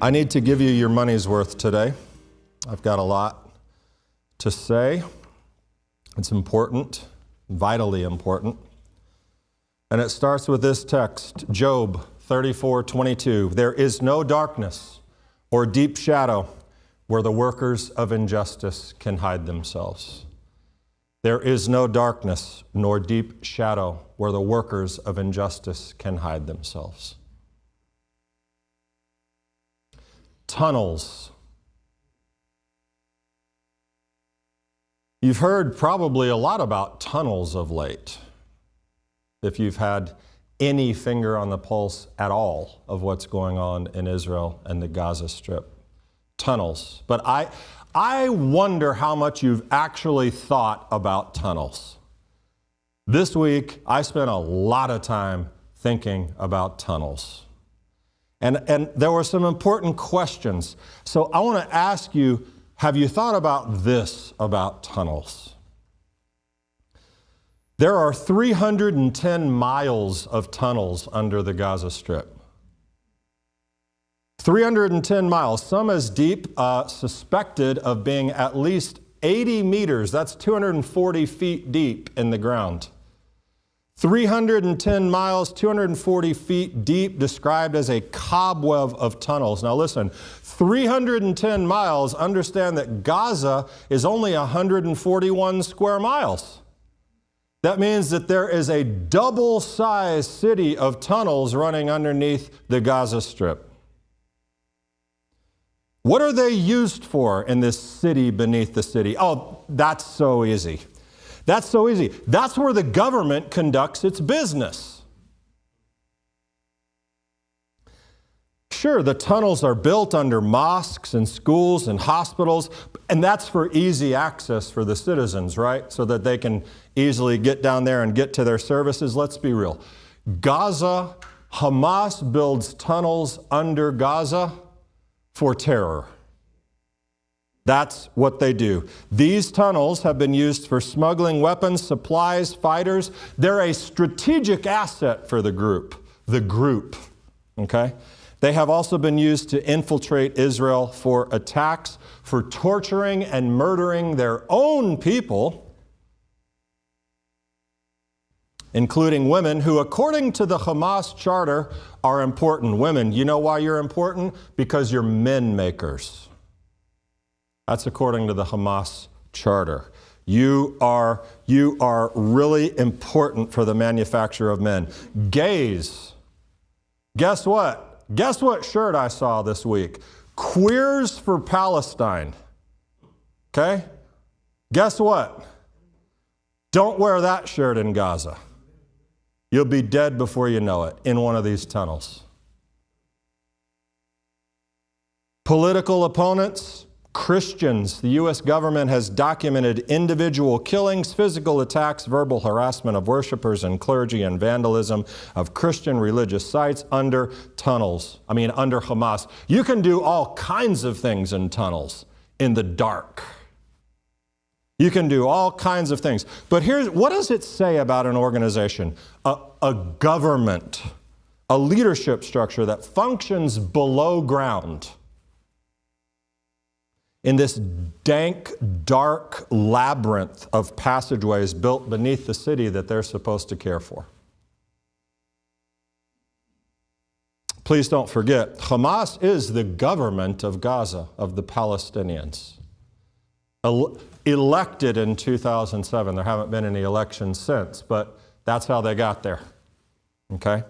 I need to give you your money's worth today. I've got a lot to say. It's important, vitally important. And it starts with this text, Job 34:22. There is no darkness or deep shadow where the workers of injustice can hide themselves. There is no darkness nor deep shadow where the workers of injustice can hide themselves. Tunnels. You've heard probably a lot about tunnels of late, if you've had any finger on the pulse at all of what's going on in Israel and the Gaza Strip. Tunnels. But I wonder how much you've actually thought about tunnels. This week, I spent a lot of time thinking about tunnels. And there were some important questions. So I want to ask you, have you thought about this about tunnels? There are 310 miles of tunnels under the Gaza Strip. 310 miles, some as deep, suspected of being at least 80 meters. That's 240 feet deep in the ground. 310 miles, 240 feet deep, described as a cobweb of tunnels. Now listen, 310 miles, understand that Gaza is only 141 square miles. That means that there is a double-sized city of tunnels running underneath the Gaza Strip. What are they used for in this city beneath the city? Oh, that's so easy. That's so easy. That's where the government conducts its business. Sure, the tunnels are built under mosques and schools and hospitals, and that's for easy access for the citizens, right? So that they can easily get down there and get to their services. Let's be real. Gaza, Hamas builds tunnels under Gaza for terror. That's what they do. These tunnels have been used for smuggling weapons, supplies, fighters. They're a strategic asset for the group. Okay? They have also been used to infiltrate Israel for attacks, for torturing and murdering their own people, including women who, according to the Hamas charter, are important. Women, you know why you're important? Because you're men makers. That's according to the Hamas charter. You are really important for the manufacture of men. Gays. Guess what? Guess what shirt I saw this week? Queers for Palestine. Okay? Guess what? Don't wear that shirt in Gaza. You'll be dead before you know it in one of these tunnels. Political opponents, Christians. The U.S. government has documented individual killings, physical attacks, verbal harassment of worshipers and clergy, and vandalism of Christian religious sites under under Hamas. You can do all kinds of things in tunnels in the dark. You can do all kinds of things. But what does it say about an organization? A government, a leadership structure that functions below ground in this dank, dark labyrinth of passageways built beneath the city that they're supposed to care for. Please don't forget, Hamas is the government of Gaza, of the Palestinians. Elected in 2007. There haven't been any elections since, but that's how they got there. Okay?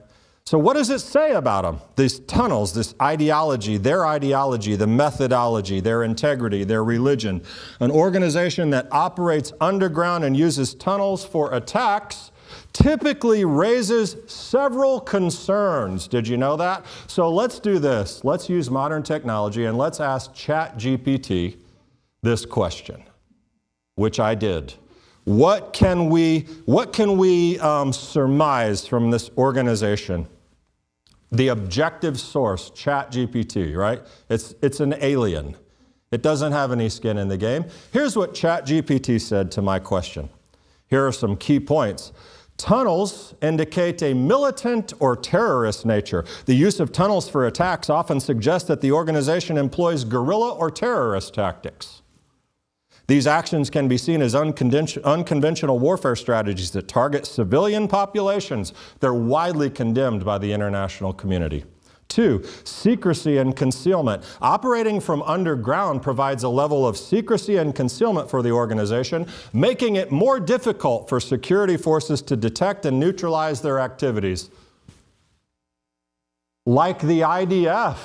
So what does it say about them? These tunnels, this ideology, the methodology, their integrity, their religion. An organization that operates underground and uses tunnels for attacks typically raises several concerns. Did you know that? So let's do this. Let's use modern technology and let's ask ChatGPT this question, which I did. What can we surmise from this organization? The objective source, ChatGPT, right? It's an alien. It doesn't have any skin in the game. Here's what ChatGPT said to my question. Here are some key points. Tunnels indicate a militant or terrorist nature. The use of tunnels for attacks often suggests that the organization employs guerrilla or terrorist tactics. These actions can be seen as unconventional warfare strategies that target civilian populations. They're widely condemned by the international community. 2, secrecy and concealment. Operating from underground provides a level of secrecy and concealment for the organization, making it more difficult for security forces to detect and neutralize their activities. Like the IDF,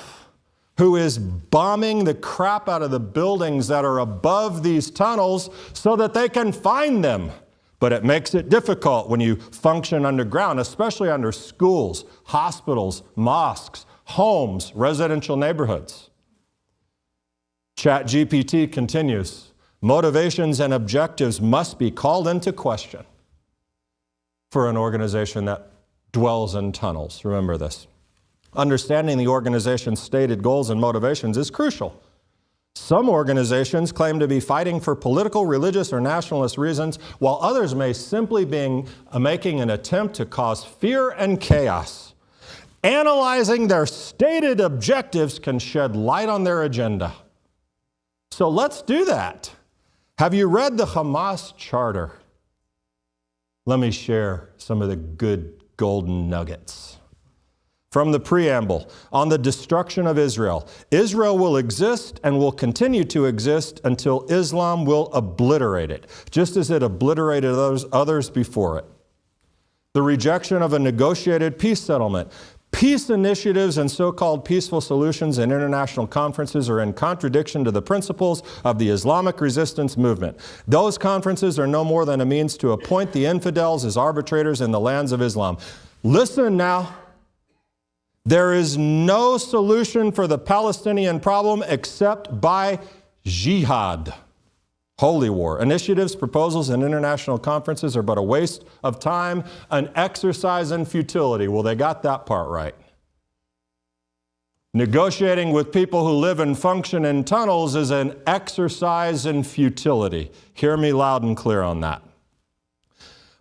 who is bombing the crap out of the buildings that are above these tunnels so that they can find them. But it makes it difficult when you function underground, especially under schools, hospitals, mosques, homes, residential neighborhoods. ChatGPT continues, motivations and objectives must be called into question for an organization that dwells in tunnels. Remember this. Understanding the organization's stated goals and motivations is crucial. Some organizations claim to be fighting for political, religious, or nationalist reasons, while others may simply be making an attempt to cause fear and chaos. Analyzing their stated objectives can shed light on their agenda. So let's do that. Have you read the Hamas charter? Let me share some of the good golden nuggets. From the preamble, on the destruction of Israel. Israel will exist and will continue to exist until Islam will obliterate it, just as it obliterated others before it. The rejection of a negotiated peace settlement. Peace initiatives and so-called peaceful solutions in international conferences are in contradiction to the principles of the Islamic resistance movement. Those conferences are no more than a means to appoint the infidels as arbitrators in the lands of Islam. Listen now. There is no solution for the Palestinian problem except by jihad, holy war. Initiatives, proposals, and international conferences are but a waste of time, an exercise in futility. Well, they got that part right. Negotiating with people who live and function in tunnels is an exercise in futility. Hear me loud and clear on that.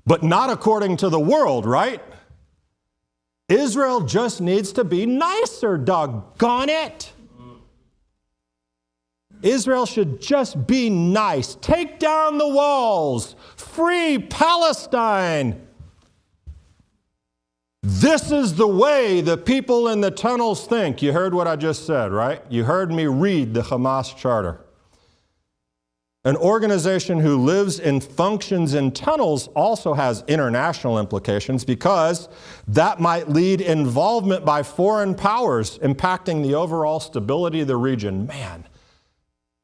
But not according to the world, right? Israel just needs to be nicer, doggone it. Israel should just be nice. Take down the walls. Free Palestine. This is the way the people in the tunnels think. You heard what I just said, right? You heard me read the Hamas charter. An organization who lives and functions in tunnels also has international implications because that might lead involvement by foreign powers impacting the overall stability of the region. Man,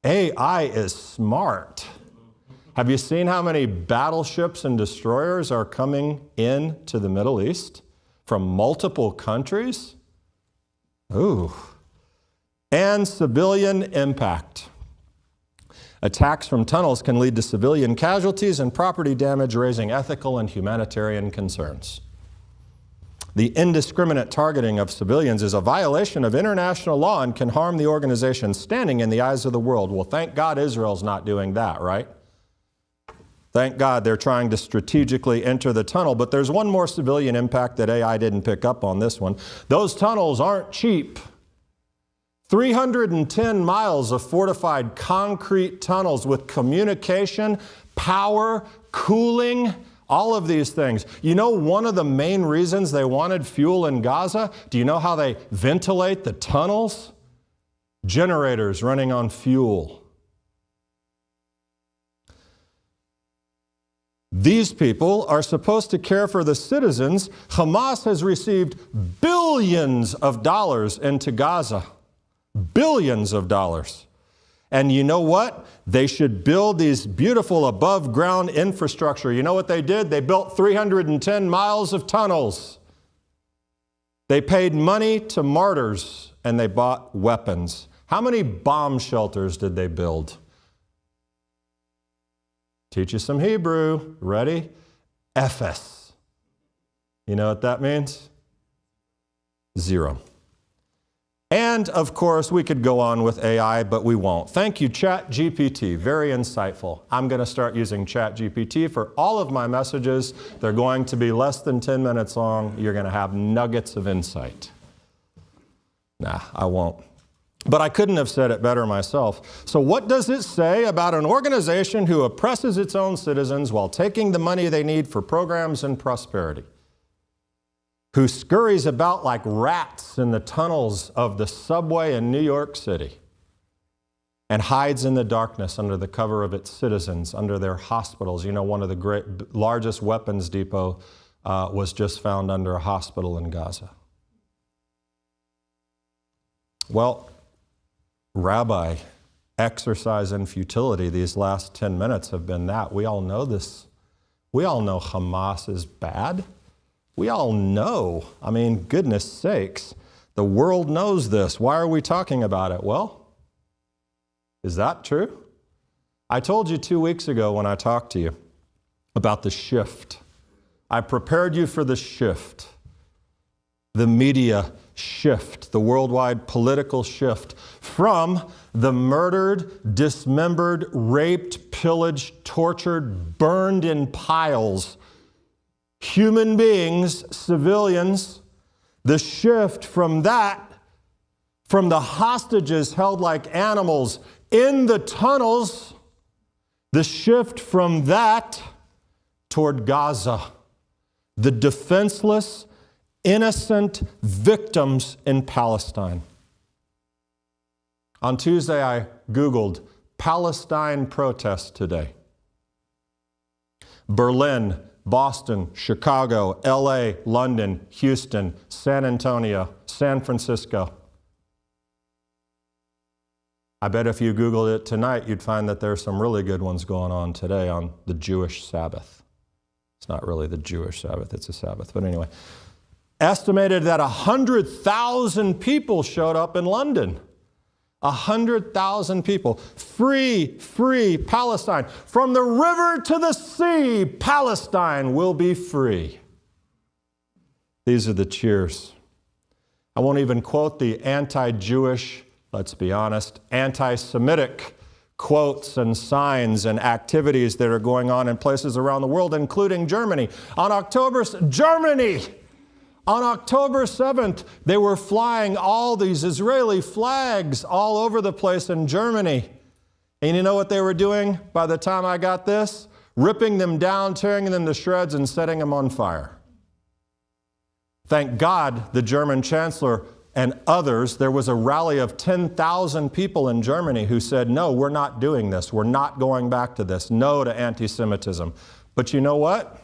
AI is smart. Have you seen how many battleships and destroyers are coming into the Middle East from multiple countries? Ooh. And civilian impact. Attacks from tunnels can lead to civilian casualties and property damage, raising ethical and humanitarian concerns. The indiscriminate targeting of civilians is a violation of international law and can harm the organization's standing in the eyes of the world. Well, thank God Israel's not doing that, right? Thank God they're trying to strategically enter the tunnel, but there's one more civilian impact that AI didn't pick up on this one. Those tunnels aren't cheap. 310 miles of fortified concrete tunnels with communication, power, cooling, all of these things. You know one of the main reasons they wanted fuel in Gaza? Do you know how they ventilate the tunnels? Generators running on fuel. These people are supposed to care for the citizens. Hamas has received billions of dollars into Gaza. Billions of dollars. And you know what? They should build these beautiful above ground infrastructure. You know what they did? They built 310 miles of tunnels. They paid money to martyrs and they bought weapons. How many bomb shelters did they build? Teach you some Hebrew. Ready? Ephes. You know what that means? 0. And, of course, we could go on with AI, but we won't. Thank you, ChatGPT. Very insightful. I'm going to start using ChatGPT for all of my messages. They're going to be less than 10 minutes long. You're going to have nuggets of insight. Nah, I won't. But I couldn't have said it better myself. So what does it say about an organization who oppresses its own citizens while taking the money they need for programs and prosperity? Who scurries about like rats in the tunnels of the subway in New York City and hides in the darkness under the cover of its citizens, under their hospitals. You know, one of the largest weapons depot was just found under a hospital in Gaza. Well, Rabbi, exercise in futility these last 10 minutes have been that. We all know this. We all know Hamas is bad. We all know. I mean, goodness sakes, the world knows this. Why are we talking about it? Well, is that true? I told you 2 weeks ago when I talked to you about the shift. I prepared you for the shift, the media shift, the worldwide political shift from the murdered, dismembered, raped, pillaged, tortured, burned in piles human beings, civilians, the shift from that, from the hostages held like animals in the tunnels, the shift from that toward Gaza, the defenseless, innocent victims in Palestine. On Tuesday, I Googled Palestine protests today. Berlin, Boston, Chicago, LA, London, Houston, San Antonio, San Francisco. I bet if you Googled it tonight, you'd find that there's some really good ones going on today on the Jewish Sabbath. It's not really the Jewish Sabbath, it's a Sabbath. But anyway, estimated that 100,000 people showed up in London. 100,000 people. Free, free Palestine. From the river to the sea, Palestine will be free. These are the cheers. I won't even quote the anti-Jewish, let's be honest, anti-Semitic quotes and signs and activities that are going on in places around the world, including Germany. On October 7th, they were flying all these Israeli flags all over the place in Germany. And you know what they were doing by the time I got this? Ripping them down, tearing them to shreds, and setting them on fire. Thank God the German chancellor and others, there was a rally of 10,000 people in Germany who said, no, we're not doing this. We're not going back to this. No to anti-Semitism. But you know what?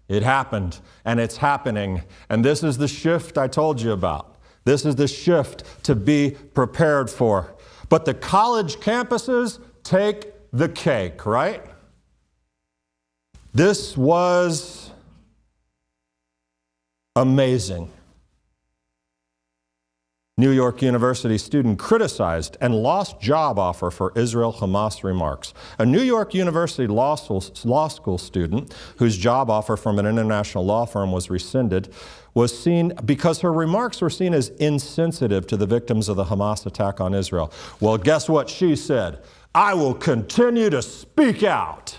It happened, and it's happening. And this is the shift I told you about. This is the shift to be prepared for. But the college campuses take the cake, right? This was amazing. New York University student criticized and lost job offer for Israel-Hamas remarks. A New York University law school student whose job offer from an international law firm was rescinded was seen because her remarks were seen as insensitive to the victims of the Hamas attack on Israel. Well, guess what she said? I will continue to speak out.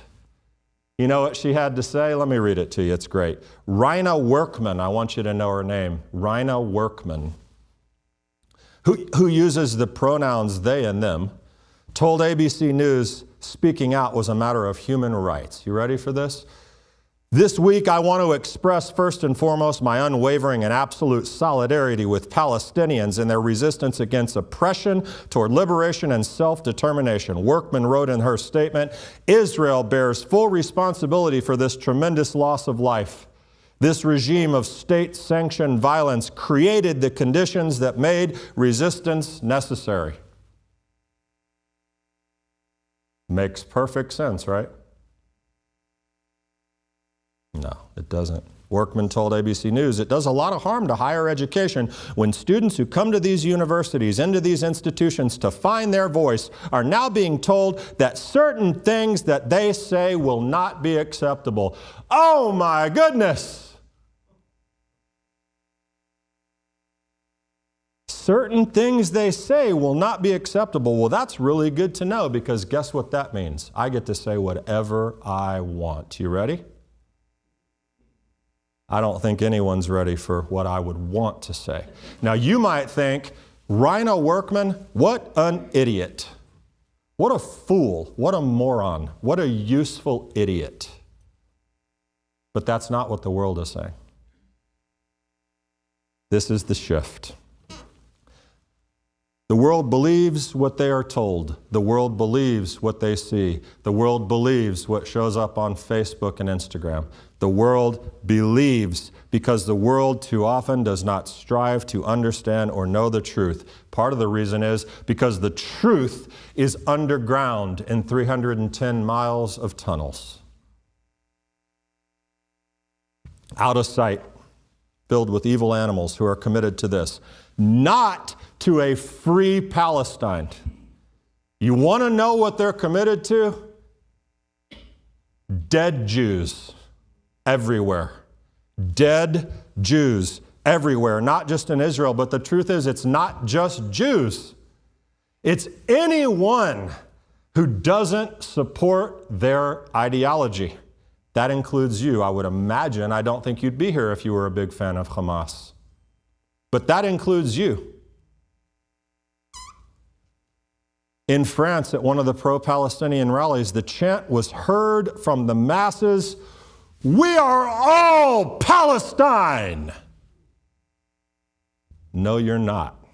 You know what she had to say? Let me read it to you. It's great. Rina Workman, I want you to know her name. Rina Workman, who uses the pronouns they and them, told ABC News speaking out was a matter of human rights. You ready for this? This week, I want to express first and foremost my unwavering and absolute solidarity with Palestinians in their resistance against oppression toward liberation and self-determination. Workman wrote in her statement, Israel bears full responsibility for this tremendous loss of life. This regime of state-sanctioned violence created the conditions that made resistance necessary. Makes perfect sense, right? No, it doesn't. Workman told ABC News, it does a lot of harm to higher education when students who come to these universities, into these institutions to find their voice are now being told that certain things that they say will not be acceptable. Oh my goodness! certain things they say will not be acceptable. Well, that's really good to know, because guess what that means? I get to say whatever I want. You ready? I don't think anyone's ready for what I would want to say. Now, you might think, Rhino Workman, what an idiot. What a fool. What a moron. What a useful idiot. But that's not what the world is saying. This is the shift. The world believes what they are told. The world believes what they see. The world believes what shows up on Facebook and Instagram. The world believes because the world too often does not strive to understand or know the truth. Part of the reason is because the truth is underground in 310 miles of tunnels. Out of sight, filled with evil animals who are committed to this. Not to a free Palestine. You want to know what they're committed to? Dead Jews everywhere. Dead Jews everywhere, not just in Israel, but the truth is it's not just Jews. It's anyone who doesn't support their ideology. That includes you, I would imagine. I don't think you'd be here if you were a big fan of Hamas. But that includes you. In France, at one of the pro-Palestinian rallies, the chant was heard from the masses, "We are all Palestine!" No, you're not.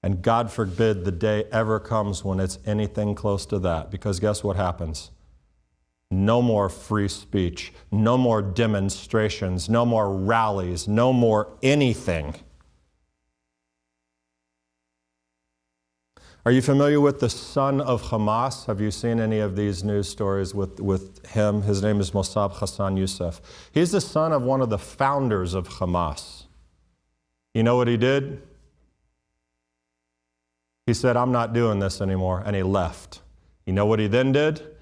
And God forbid the day ever comes when it's anything close to that, because guess what happens? No more free speech, no more demonstrations, no more rallies, no more anything. Are you familiar with the son of Hamas? Have you seen any of these news stories with him? His name is Mossab Hassan Youssef. He's the son of one of the founders of Hamas. You know what he did? He said, "I'm not doing this anymore," and he left. You know what he then did?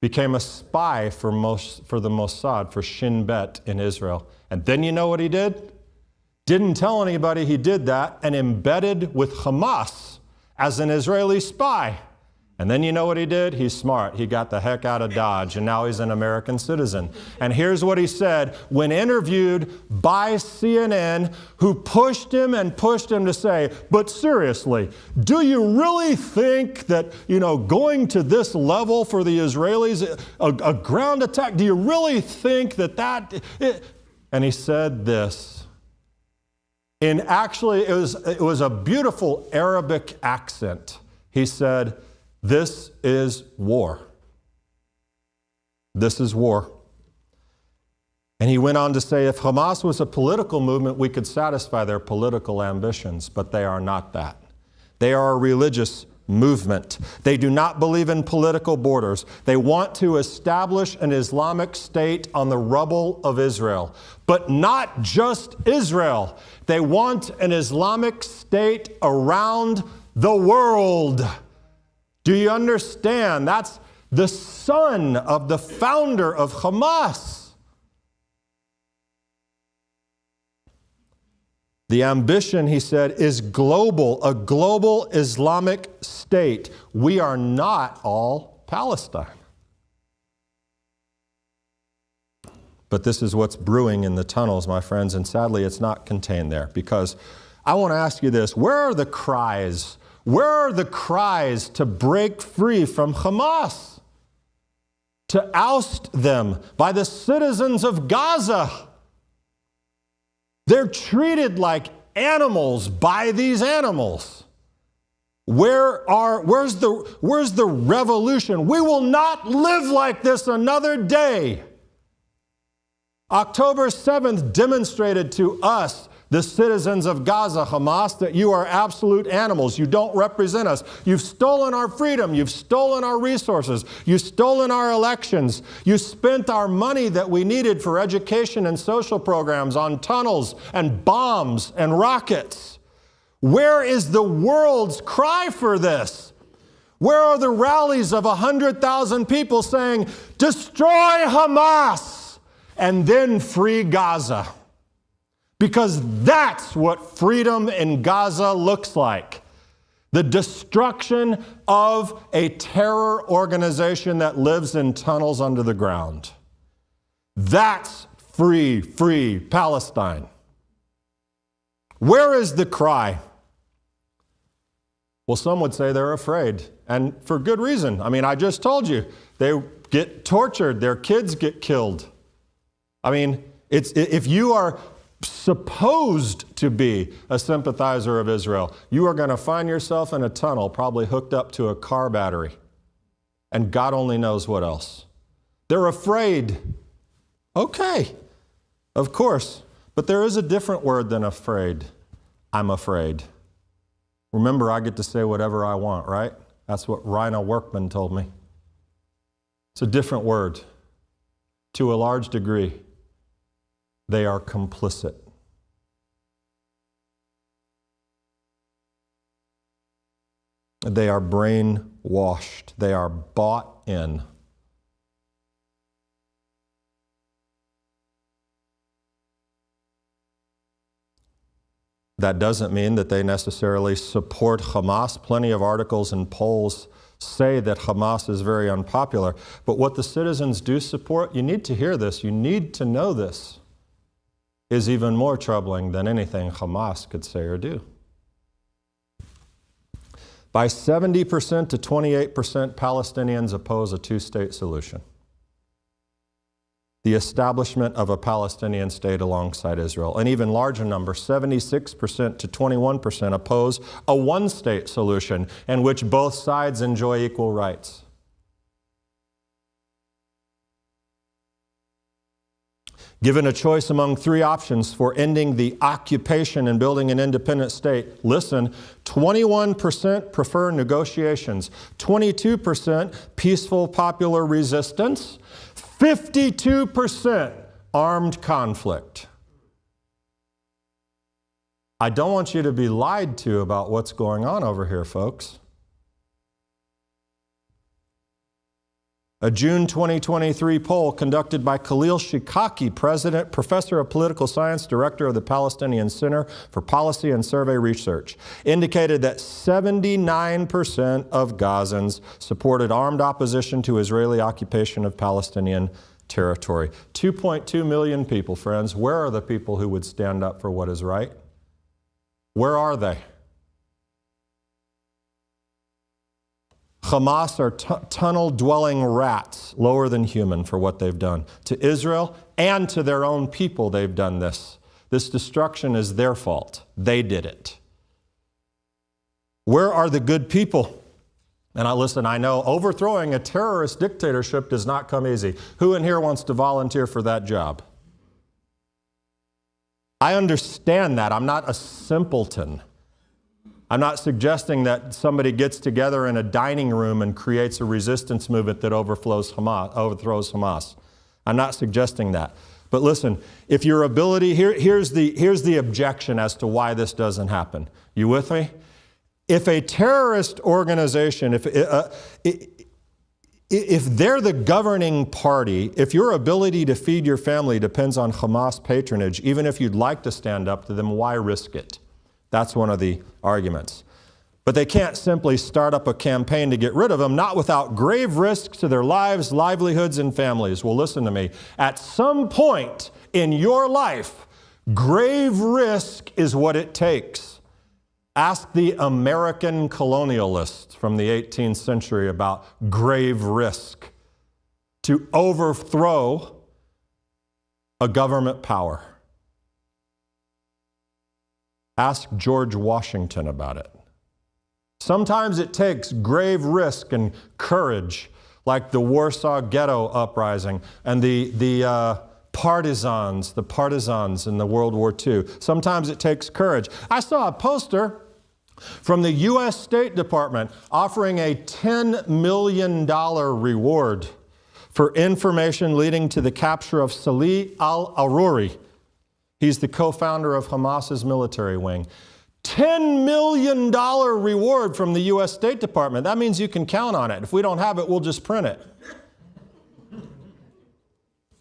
Became a spy for the Mossad, for Shin Bet in Israel. And then you know what he did? Didn't tell anybody he did that, and embedded with Hamas as an Israeli spy. And then you know what he did? He's smart. He got the heck out of Dodge, and now he's an American citizen. And here's what he said when interviewed by CNN, who pushed him to say, "But seriously, do you really think that, going to this level for the Israelis, a ground attack, do you really think that?" And he said this. And actually, it was a beautiful Arabic accent. He said, "This is war. This is war." And he went on to say, if Hamas was a political movement, we could satisfy their political ambitions, but they are not that. They are a religious movement. They do not believe in political borders. They want to establish an Islamic state on the rubble of Israel. But not just Israel. They want an Islamic state around the world. Do you understand? That's the son of the founder of Hamas. The ambition, he said, is global, a global Islamic state. We are not all Palestine. But this is what's brewing in the tunnels, my friends, and sadly it's not contained there. Because I want to ask you this, where are the cries? Where are the cries to break free from Hamas? To oust them by the citizens of Gaza? They're treated like animals by these animals. Where's the revolution? We will not live like this another day. October 7th demonstrated to us, the citizens of Gaza, Hamas, that you are absolute animals. You don't represent us. You've stolen our freedom. You've stolen our resources. You've stolen our elections. You spent our money that we needed for education and social programs on tunnels and bombs and rockets. Where is the world's cry for this? Where are the rallies of 100,000 people saying, "Destroy Hamas and then free Gaza"? Because that's what freedom in Gaza looks like. The destruction of a terror organization that lives in tunnels under the ground. That's free Palestine. Where is the cry? Well, some would say they're afraid, and for good reason. I mean, I just told you, they get tortured, their kids get killed. I mean, if you are supposed to be a sympathizer of Israel, you are going to find yourself in a tunnel, probably hooked up to a car battery, and God only knows what else. They're afraid. Okay, of course, but there is a different word than afraid. I'm afraid. Remember, I get to say whatever I want, right? That's what Rhina Workman told me. It's a different word. To a large degree, they are complicit. They are brainwashed. They are bought in. That doesn't mean that they necessarily support Hamas. Plenty of articles and polls say that Hamas is very unpopular. But what the citizens do support, you need to hear this, you need to know this, is even more troubling than anything Hamas could say or do. By 70% to 28%, Palestinians oppose a two-state solution. The establishment of a Palestinian state alongside Israel. An even larger number, 76% to 21%, oppose a one-state solution in which both sides enjoy equal rights. Given a choice among three options for ending the occupation and building an independent state, listen, 21% prefer negotiations, 22% peaceful popular resistance, 52% armed conflict. I don't want you to be lied to about what's going on over here, folks. A June 2023 poll conducted by Khalil Shikaki, President, Professor of Political Science, Director of the Palestinian Center for Policy and Survey Research, indicated that 79% of Gazans supported armed opposition to Israeli occupation of Palestinian territory. 2.2 million people, friends. Where are the people who would stand up for what is right? Where are they? Hamas are tunnel-dwelling rats, lower than human for what they've done. To Israel and to their own people, they've done this. This destruction is their fault. They did it. Where are the good people? And I know overthrowing a terrorist dictatorship does not come easy. Who in here wants to volunteer for that job? I understand that. I'm not a simpleton. I'm not suggesting that somebody gets together in a dining room and creates a resistance movement that overthrows Hamas. I'm not suggesting that. But listen, if your ability, here's the objection as to why this doesn't happen. You with me? If a terrorist organization, if they're the governing party, if your ability to feed your family depends on Hamas patronage, even if you'd like to stand up to them, why risk it? That's one of the arguments. But they can't simply start up a campaign to get rid of them, not without grave risks to their lives, livelihoods, and families. Well, listen to me. At some point in your life, grave risk is what it takes. Ask the American colonialists from the 18th century about grave risk to overthrow a government power. Ask George Washington about it. Sometimes it takes grave risk and courage, like the Warsaw Ghetto uprising and the partisans in the World War II. Sometimes it takes courage. I saw a poster from the U.S. State Department offering a $10 million reward for information leading to the capture of Salih al-Aruri. He's the co-founder of Hamas's military wing. $10 million reward from the U.S. State Department. That means you can count on it. If we don't have it, we'll just print it.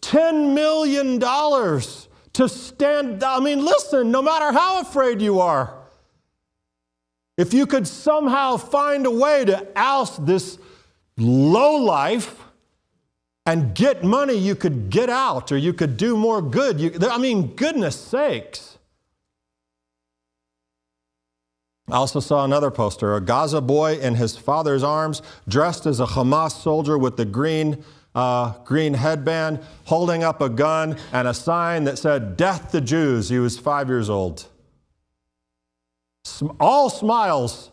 $10 million to stand. I mean, listen, no matter how afraid you are, if you could somehow find a way to oust this lowlife and get money, you could get out, or you could do more good. Goodness sakes. I also saw another poster, a Gaza boy in his father's arms, dressed as a Hamas soldier with the green headband, holding up a gun and a sign that said, "Death to Jews." He was 5 years old. All smiles.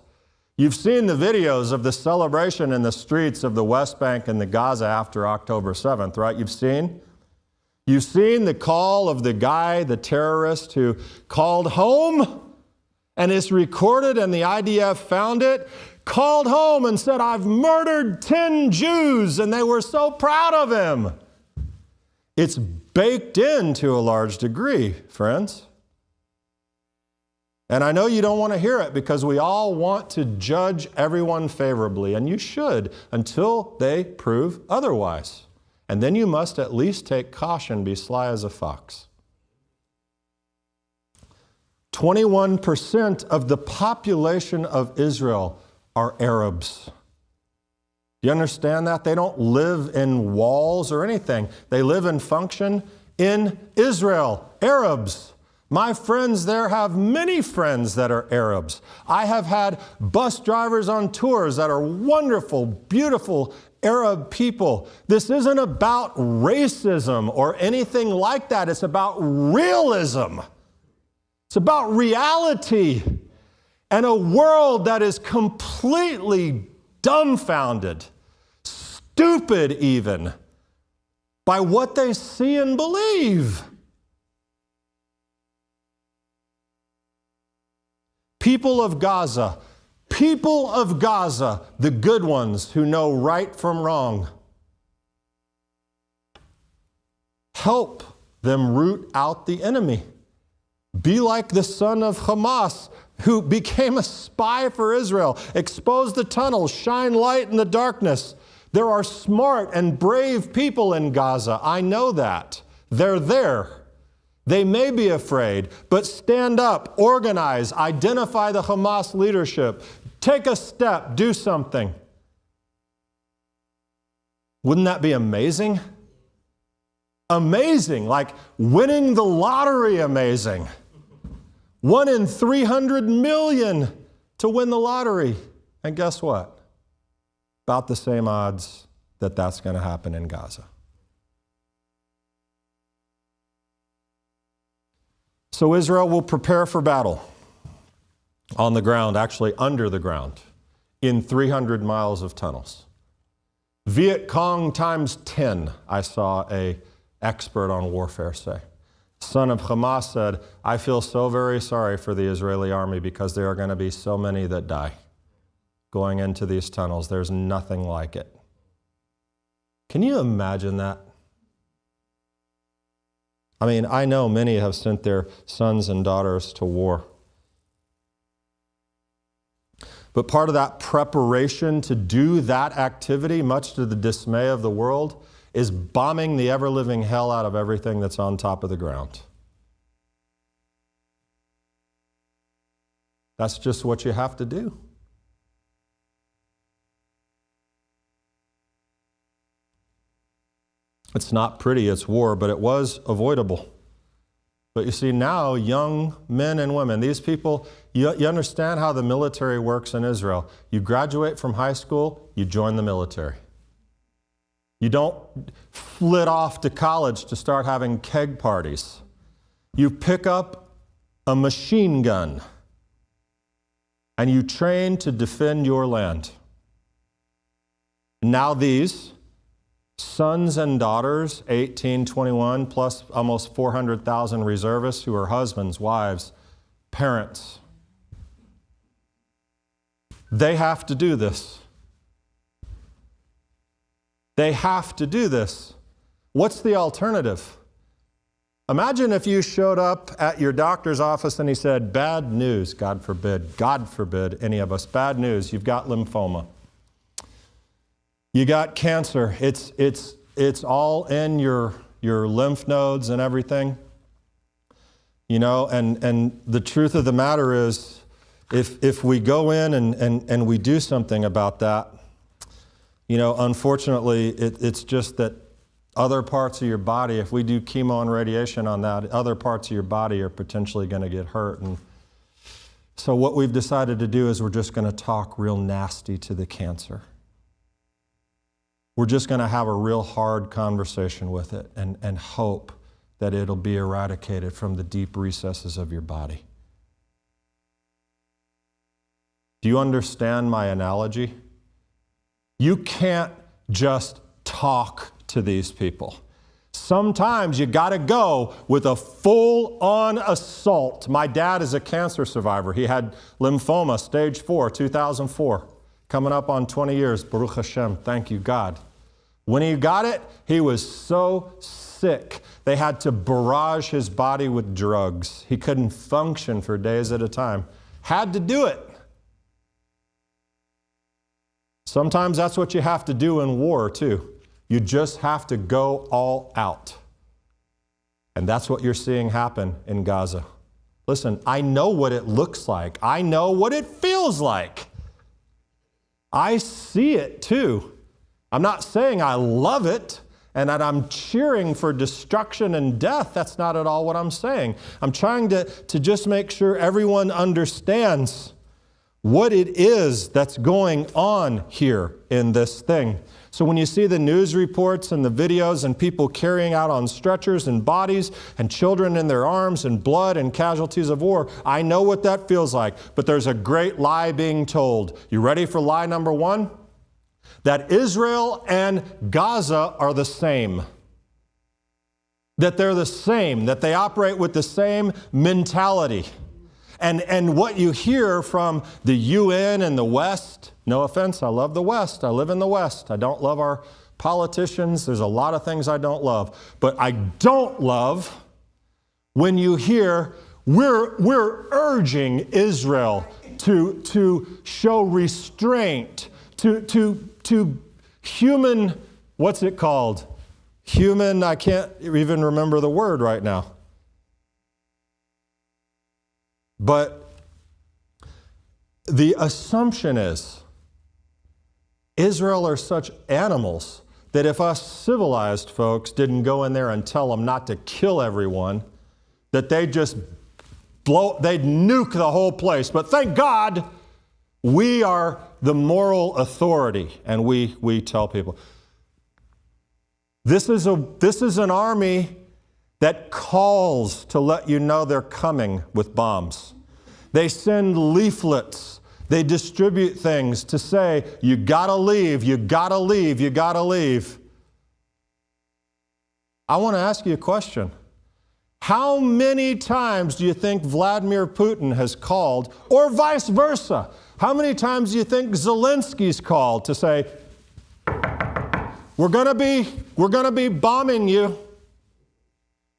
You've seen the videos of the celebration in the streets of the West Bank and the Gaza after October 7th, right? You've seen the call of the guy, the terrorist, who called home, and it's recorded, and the IDF found it, called home and said, "I've murdered 10 Jews," and they were so proud of him. It's baked in to a large degree, friends. And I know you don't want to hear it, because we all want to judge everyone favorably, and you should until they prove otherwise. And then you must at least take caution, be sly as a fox. 21% of the population of Israel are Arabs. Do you understand that? They don't live in walls or anything. They live and function in Israel. Arabs. My friends there have many friends that are Arabs. I have had bus drivers on tours that are wonderful, beautiful Arab people. This isn't about racism or anything like that. It's about realism. It's about reality and a world that is completely dumbfounded, stupid even, by what they see and believe. People of Gaza, the good ones who know right from wrong, help them root out the enemy. Be like the son of Hamas, who became a spy for Israel, expose the tunnels, shine light in the darkness. There are smart and brave people in Gaza. I know that. They're there. They may be afraid, but stand up, organize, identify the Hamas leadership, take a step, do something. Wouldn't that be amazing? Amazing, like winning the lottery amazing. 1 in 300 million to win the lottery. And guess what? About the same odds that that's going to happen in Gaza. So Israel will prepare for battle on the ground, actually under the ground, in 300 miles of tunnels. Viet Cong times 10, I saw an expert on warfare say. Son of Hamas said, "I feel so very sorry for the Israeli army, because there are going to be so many that die going into these tunnels. There's nothing like it." Can you imagine that? I mean, I know many have sent their sons and daughters to war. But part of that preparation to do that activity, much to the dismay of the world, is bombing the ever-living hell out of everything that's on top of the ground. That's just what you have to do. It's not pretty, it's war, but it was avoidable. But you see, now young men and women, these people, you understand how the military works in Israel. You graduate from high school, you join the military. You don't flit off to college to start having keg parties. You pick up a machine gun and you train to defend your land. Now these sons and daughters, 18, 21, plus almost 400,000 reservists who are husbands, wives, parents, they have to do this. They have to do this. What's the alternative? Imagine if you showed up at your doctor's office and he said, "Bad news, God forbid any of us, bad news, you've got lymphoma. You got cancer. It's all in your lymph nodes and everything. And the truth of the matter is, if we go in and we do something about that, unfortunately, it's just that other parts of your body, if we do chemo and radiation on that, other parts of your body are potentially going to get hurt. And so what we've decided to do is we're just going to talk real nasty to the cancer. We're just going to have a real hard conversation with it and hope that it'll be eradicated from the deep recesses of your body. Do you understand my analogy? You can't just talk to these people. Sometimes you got to go with a full-on assault. My dad is a cancer survivor. He had lymphoma, stage 4, 2004. Coming up on 20 years, Baruch Hashem, thank you, God. When he got it, he was so sick. They had to barrage his body with drugs. He couldn't function for days at a time. Had to do it. Sometimes that's what you have to do in war, too. You just have to go all out. And that's what you're seeing happen in Gaza. Listen, I know what it looks like. I know what it feels like. I see it, too. I'm not saying I love it and that I'm cheering for destruction and death. That's not at all what I'm saying. I'm trying to just make sure everyone understands what it is that's going on here in this thing. So when you see the news reports and the videos and people carrying out on stretchers and bodies and children in their arms and blood and casualties of war, I know what that feels like. But there's a great lie being told. You ready for lie number 1? That Israel and Gaza are the same. That they're the same, that they operate with the same mentality. And what you hear from the UN and the West, no offense, I love the West. I live in the West. I don't love our politicians. There's a lot of things I don't love. But I don't love when you hear we're urging Israel to show restraint, to human, what's it called? Human, I can't even remember the word right now. But the assumption is Israel are such animals that if us civilized folks didn't go in there and tell them not to kill everyone, that they'd just they'd nuke the whole place. But thank God we are the moral authority, and we tell people. This is an army that calls to let you know they're coming with bombs. They send leaflets. They distribute things to say, you gotta leave, you gotta leave, you gotta leave. I want to ask you a question. How many times do you think Vladimir Putin has called, or vice versa? How many times do you think Zelensky's called to say, we're gonna be bombing you?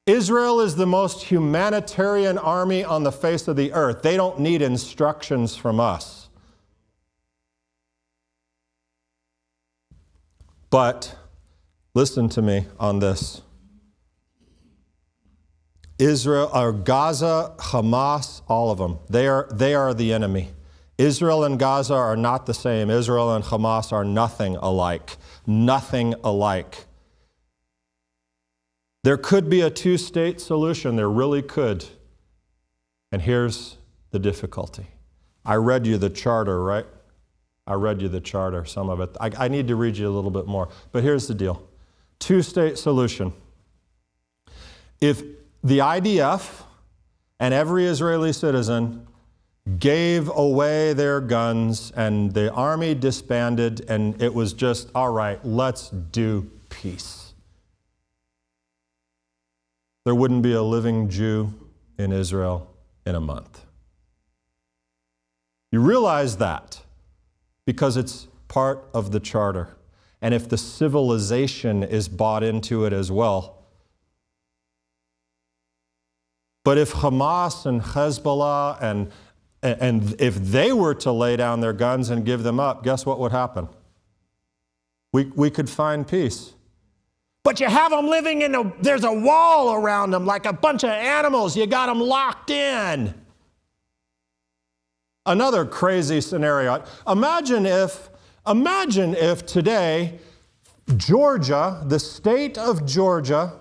Israel is the most humanitarian army on the face of the earth. They don't need instructions from us. But listen to me on this. Israel, or Gaza, Hamas, all of them, they are the enemy. Israel and Gaza are not the same. Israel and Hamas are nothing alike. Nothing alike. There could be a two-state solution. There really could. And here's the difficulty. I read you the charter, right? I read you the charter, some of it. I need to read you a little bit more. But here's the deal. Two-state solution. If the IDF and every Israeli citizen gave away their guns and the army disbanded and it was just, all right, let's do peace, there wouldn't be a living Jew in Israel in a month. You realize that because it's part of the charter. And if the civilization is bought into it as well. But if Hamas and Hezbollah and if they were to lay down their guns and give them up, guess what would happen? We could find peace. But you have them living there's a wall around them like a bunch of animals. You got them locked in. Another crazy scenario. Imagine if today Georgia, the state of Georgia,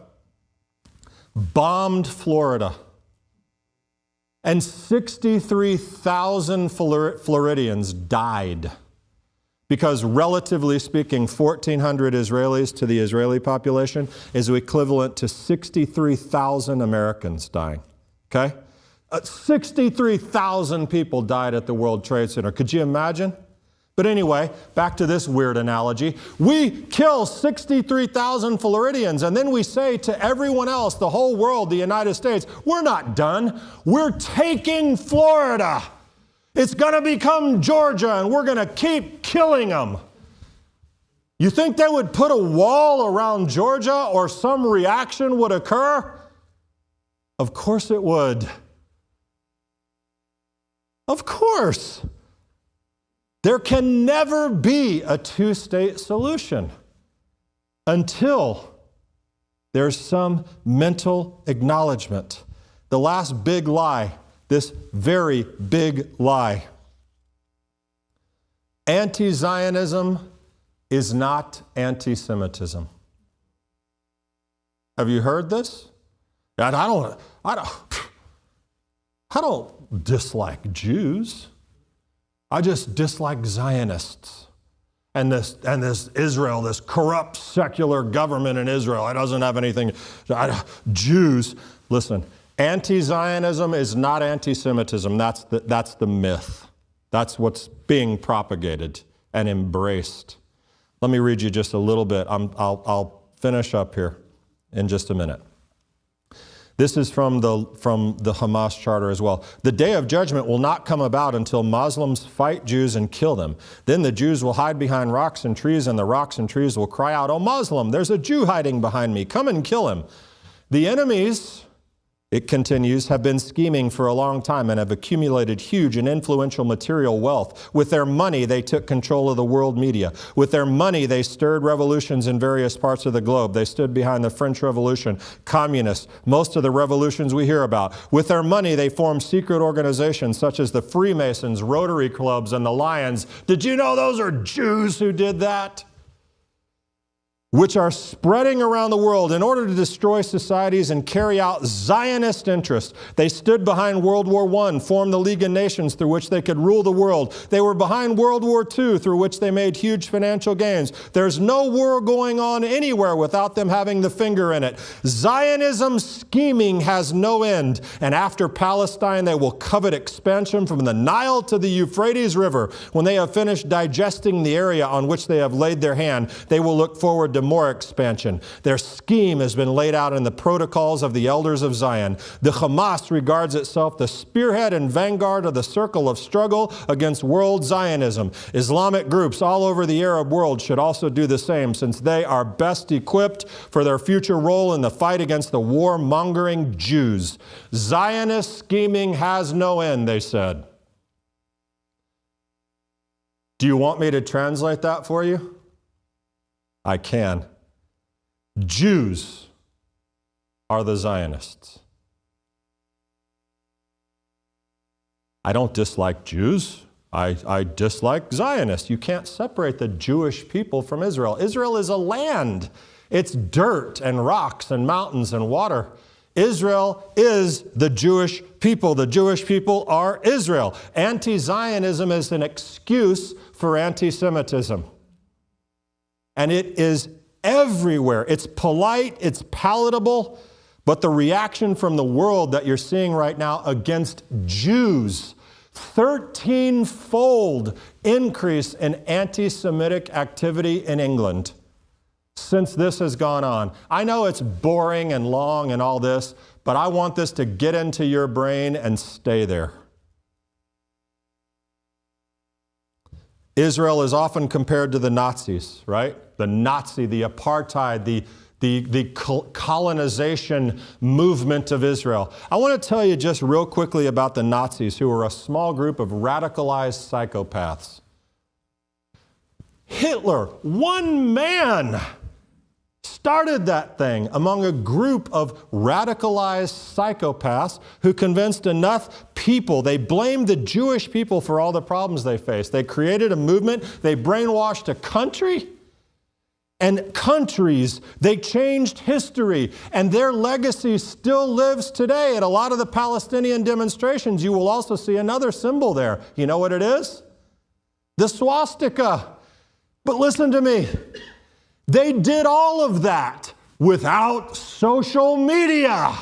bombed Florida. And 63,000 Floridians died. Because relatively speaking, 1,400 Israelis to the Israeli population is equivalent to 63,000 Americans dying. Okay? 63,000 people died at the World Trade Center. Could you imagine? But anyway, back to this weird analogy. We kill 63,000 Floridians, and then we say to everyone else, the whole world, the United States, we're not done. We're taking Florida. It's going to become Georgia, and we're going to keep killing them. You think they would put a wall around Georgia or some reaction would occur? Of course it would. Of course. There can never be a two-state solution until there's some mental acknowledgement. The last big lie, this very big lie. Anti-Zionism is not anti-Semitism. Have you heard this? I don't dislike Jews. I just dislike Zionists and this Israel, this corrupt secular government in Israel. It doesn't have anything. Jews, listen, anti-Zionism is not anti-Semitism. That's the myth. That's what's being propagated and embraced. Let me read you just a little bit. I'll finish up here in just a minute. This is from the Hamas charter as well. The day of judgment will not come about until Muslims fight Jews and kill them. Then the Jews will hide behind rocks and trees, and the rocks and trees will cry out, "Oh, Muslim, there's a Jew hiding behind me. Come and kill him." The enemies, it continues, have been scheming for a long time and have accumulated huge and influential material wealth. With their money, they took control of the world media. With their money, they stirred revolutions in various parts of the globe. They stood behind the French Revolution, communists, most of the revolutions we hear about. With their money, they formed secret organizations such as the Freemasons, Rotary Clubs, and the Lions. Did you know those are Jews who did that? Which are spreading around the world in order to destroy societies and carry out Zionist interests. They stood behind World War I, formed the League of Nations through which they could rule the world. They were behind World War II, through which they made huge financial gains. There's no war going on anywhere without them having the finger in it. Zionism scheming has no end. And after Palestine, they will covet expansion from the Nile to the Euphrates River. When they have finished digesting the area on which they have laid their hand, they will look forward to more expansion. Their scheme has been laid out in the protocols of the elders of Zion. The Hamas regards itself the spearhead and vanguard of the circle of struggle against world Zionism. Islamic groups all over the Arab world should also do the same, since they are best equipped for their future role in the fight against the warmongering Jews. Zionist scheming has no end, they said. Do you want me to translate that for you? I can. Jews are the Zionists. I don't dislike Jews. I dislike Zionists. You can't separate the Jewish people from Israel. Israel is a land. It's dirt and rocks and mountains and water. Israel is the Jewish people. The Jewish people are Israel. Anti-Zionism is an excuse for anti-Semitism. And it is everywhere. It's polite, it's palatable, but the reaction from the world that you're seeing right now against Jews, 13-fold increase in anti-Semitic activity in England since this has gone on. I know it's boring and long and all this, but I want this to get into your brain and stay there. Israel is often compared to the Nazis, right? The Nazi, the apartheid, the colonization movement of Israel. I want to tell you just real quickly about the Nazis, who were a small group of radicalized psychopaths. Hitler, one man, started that thing among a group of radicalized psychopaths who convinced enough people. They blamed the Jewish people for all the problems they faced. They created a movement. They brainwashed a country and countries. They changed history, and their legacy still lives today. At a lot of the Palestinian demonstrations, you will also see another symbol there. You know what it is? The swastika. But listen to me. They did all of that without social media.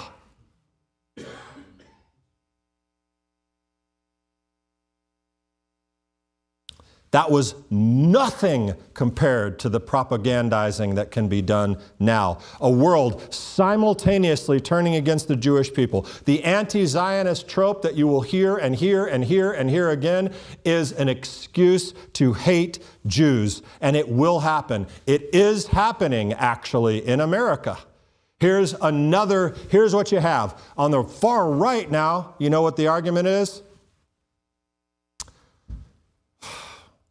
That was nothing compared to the propagandizing that can be done now. A world simultaneously turning against the Jewish people. The anti-Zionist trope that you will hear and hear and hear and hear again is an excuse to hate Jews. And it will happen. It is happening, actually, in America. Here's what you have. On the far right now, you know what the argument is?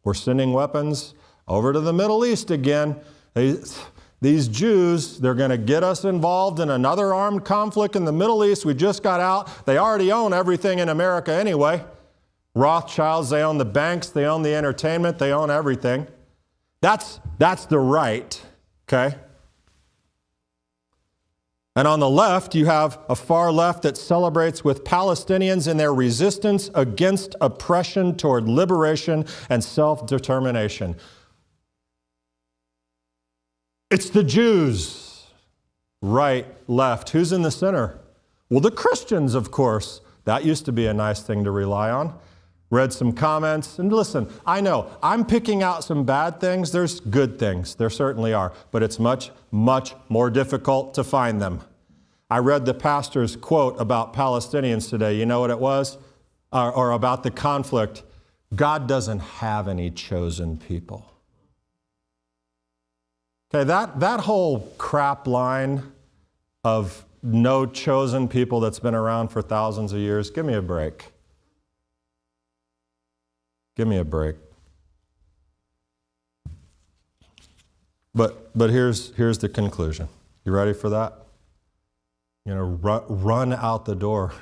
We're sending weapons over to the Middle East again. These Jews, they're going to get us involved in another armed conflict in the Middle East. We just got out. They already own everything in America anyway. Rothschilds, they own the banks, they own the entertainment, they own everything. That's the right, okay? And on the left, you have a far left that celebrates with Palestinians in their resistance against oppression toward liberation and self-determination. It's the Jews. Right, left. Who's in the center? Well, the Christians, of course. That used to be a nice thing to rely on. Read some comments. And listen, I know I'm picking out some bad things. There's good things. There certainly are. But it's much, much more difficult to find them. I read the pastor's quote about Palestinians today. You know what it was? Or about the conflict. God doesn't have any chosen people. Okay, that whole crap line of no chosen people that's been around for thousands of years, give me a break. Give me a break. But here's the conclusion. You ready for that? You know, run out the door.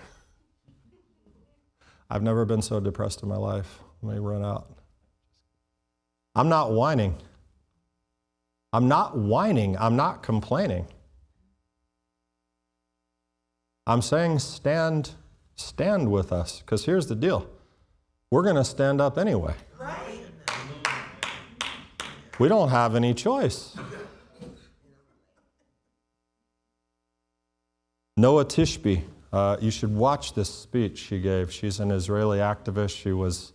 I've never been so depressed in my life. Let me run out. I'm not whining. I'm not complaining. I'm saying stand with us, because here's the deal. We're going to stand up anyway. Right. We don't have any choice. Noah Tishby, you should watch this speech she gave. She's an Israeli activist. She was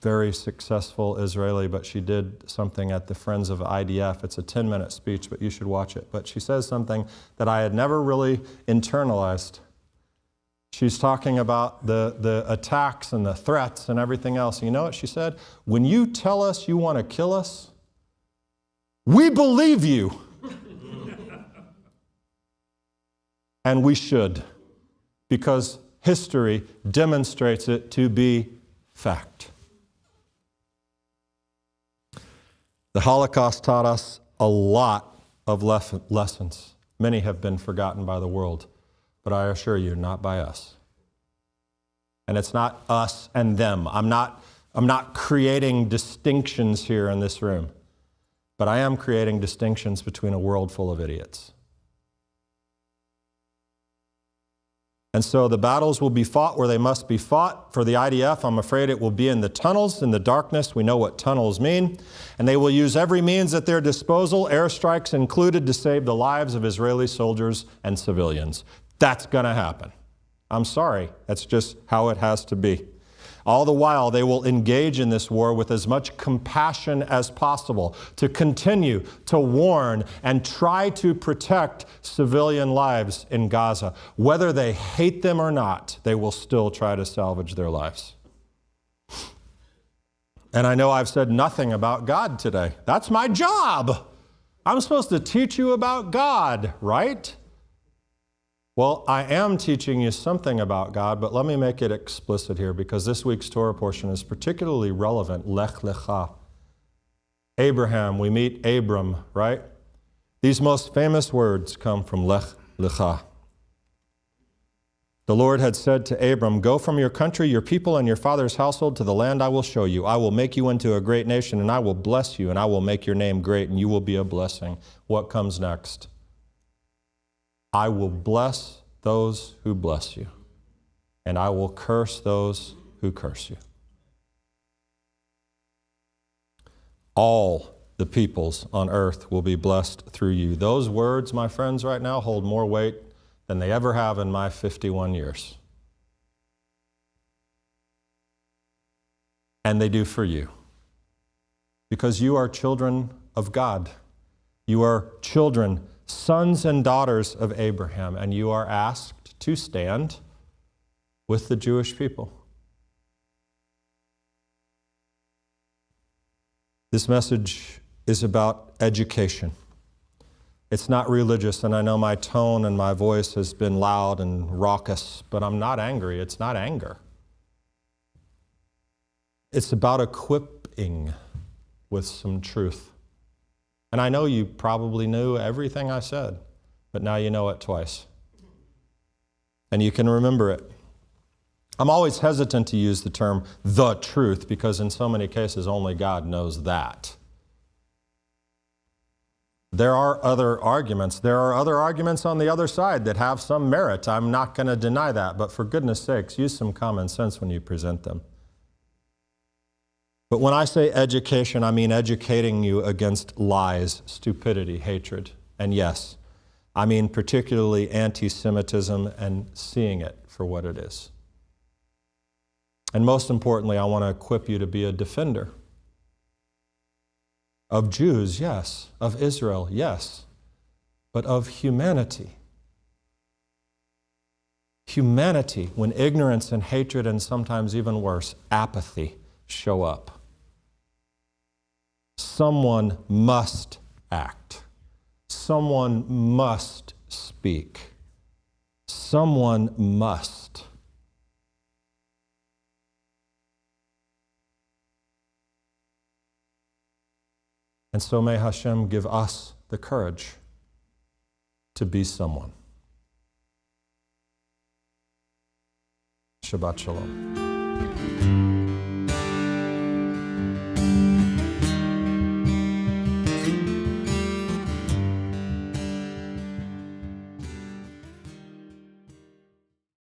very successful Israeli, but she did something at the Friends of IDF. It's a 10-minute speech, but you should watch it. But she says something that I had never really internalized. She's talking about the attacks and the threats and everything else. And you know what she said? When you tell us you want to kill us, we believe you. And we should, because history demonstrates it to be fact. The Holocaust taught us a lot of lessons. Many have been forgotten by the world, but I assure you, not by us. And it's not us and them. I'm not creating distinctions here in this room, but I am creating distinctions between a world full of idiots. And so the battles will be fought where they must be fought. For the IDF, I'm afraid it will be in the tunnels, in the darkness. We know what tunnels mean. And they will use every means at their disposal, airstrikes included, to save the lives of Israeli soldiers and civilians. That's going to happen. I'm sorry. That's just how it has to be. All the while, they will engage in this war with as much compassion as possible to continue to warn and try to protect civilian lives in Gaza. Whether they hate them or not, they will still try to salvage their lives. And I know I've said nothing about God today. That's my job. I'm supposed to teach you about God, right? Well, I am teaching you something about God, but let me make it explicit here, because this week's Torah portion is particularly relevant. Lech lecha. Abraham, we meet Abram, right? These most famous words come from Lech Lecha. The Lord had said to Abram, "Go from your country, your people, and your father's household to the land I will show you. I will make you into a great nation, and I will bless you, and I will make your name great, and you will be a blessing." What comes next? I will bless those who bless you, and I will curse those who curse you. All the peoples on earth will be blessed through you. Those words, my friends, right now hold more weight than they ever have in my 51 years. And they do for you. Because you are children of God. You are children, sons and daughters of Abraham, and you are asked to stand with the Jewish people. This message is about education. It's not religious, and I know my tone and my voice has been loud and raucous, but I'm not angry. It's not anger. It's about equipping with some truth. And I know you probably knew everything I said, but now you know it twice. And you can remember it. I'm always hesitant to use the term the truth because in so many cases only God knows that. There are other arguments. There are other arguments on the other side that have some merit. I'm not going to deny that, but for goodness sakes, use some common sense when you present them. But when I say education, I mean educating you against lies, stupidity, hatred, and yes, I mean particularly anti-Semitism and seeing it for what it is. And most importantly, I want to equip you to be a defender of Jews, yes, of Israel, yes, but of humanity. Humanity, when ignorance and hatred and sometimes even worse, apathy show up. Someone must act. Someone must speak. Someone must. And so may Hashem give us the courage to be someone. Shabbat Shalom.